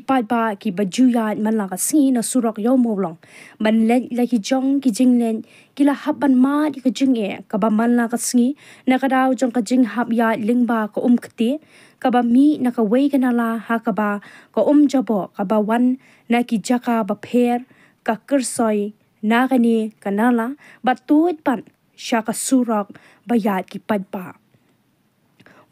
pat ba ki bajuya man la ka si na surok yo mo long man le ki jong ki jing len ki la haban ma di ka jing e ka ba man la ka si na ka daw jong ka jing hab ya ling ba ka kti ka ba mi na ka wei ka na la ha ka ba ka jabo ka ba wan na ki jaka ba pher ka kersoi na ka ni kanala ba tuit pan sya ka surok ba ya ki pat ba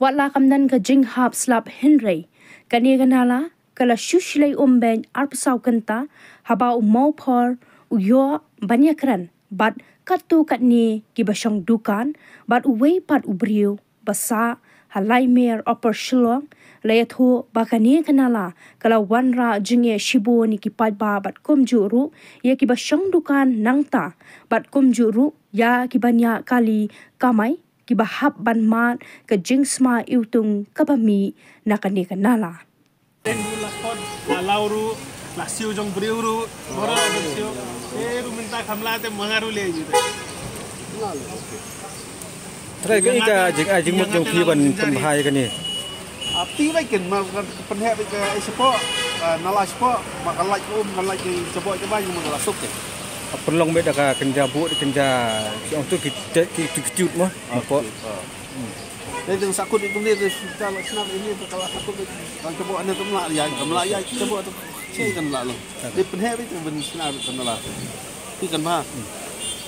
wala kamdan ka jing hab slap henry kani kanala kala shushilay ben arpasaw kanta haba umau por uyo banyakran bat katu katni kibasyong dukan bat uway pat ubriu basa halay mer upper shilong layatho bakani kanala kala wanra jinge shibo ni kipat ba bat kumjuru ya kibasyong dukan nangta bat kumjuru ya kibanya kali kamay kibahap banmat ke jingsma iutung kabami nakani kanala la lauru la siu jong briuru bora siu eru minta kamlate mangaru le ju trai cái jing mut jong khi ban hai cái ni api bai ken ma penhe bai ke sepo nala sepo makalai malai ke sepo ke bai mo la suk ke perlong beda ka kenja bu kenja yang tu kita mah apa dan dengan sakut itu ni kalau senang ini kalau sakut kalau coba anda tu melaya coba tu cai kan lalu di penher itu ben senang kan lalu itu kan mah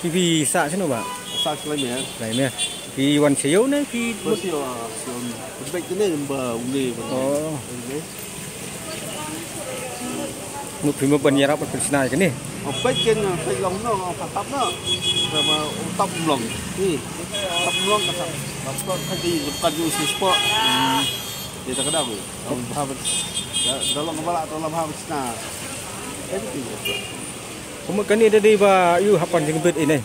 pi sa sino ba sa selai me pi wan siu ne pi siu baik tu ni ba uli oh nu primo banyara per sinai kan ni baik kan baik long no patap no sama utap long ni utap long kasar Passport haji bukan usia sport. Dia tak ada pun. Dalam kepala atau dalam habis na. Kemudian ini dari ba you hapan jeng bet ini.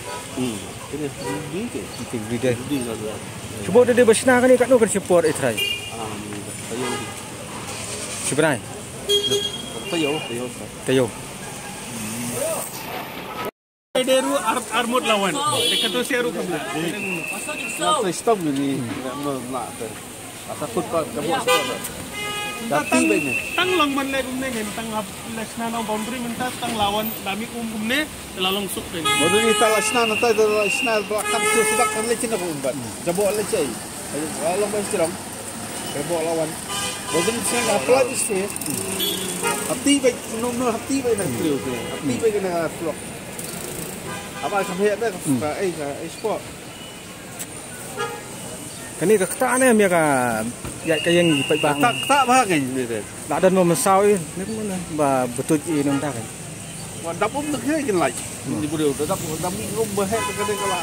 Ini di deh. Coba dari basna kan kat no kan support itrai. Tayo. Sebenarnya. Tayo. Deru armut lawan. Dekat tu seru kabla. Nak stop ni. Nak ter. Asa put pa kabut stop. Tapi banyak. Tang long man le gumne hen tang lesna no boundary minta tang lawan dami gumne lalong suk ni. Bodo ni ta lesna na ta lesna belakang tu sudah kan le cina kumbat. Jabo le cai. Kalau mai strong. Jabo lawan. Bodo ni sina apply this face. Hati baik no hati baik nak clear. Hati baik nak flop. Apa sampai ada sport. Kani ka kta ne mi ka ya ka yang pai bang. Tak bah kan ni deh. La dan mo masau ni mana ba betul i nang ta kan. Wa dap nak ke kan lai. Ni boleh dap mi ngom bah ke kala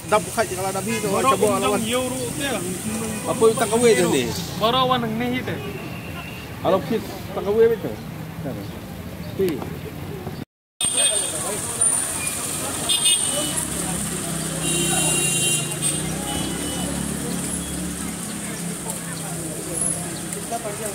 dap khai kala dap hi tu coba lawan. Apa tak kawe tu ni? Barawan nang ni tu. Kalau kit tak kawe betul. Ti. Panjang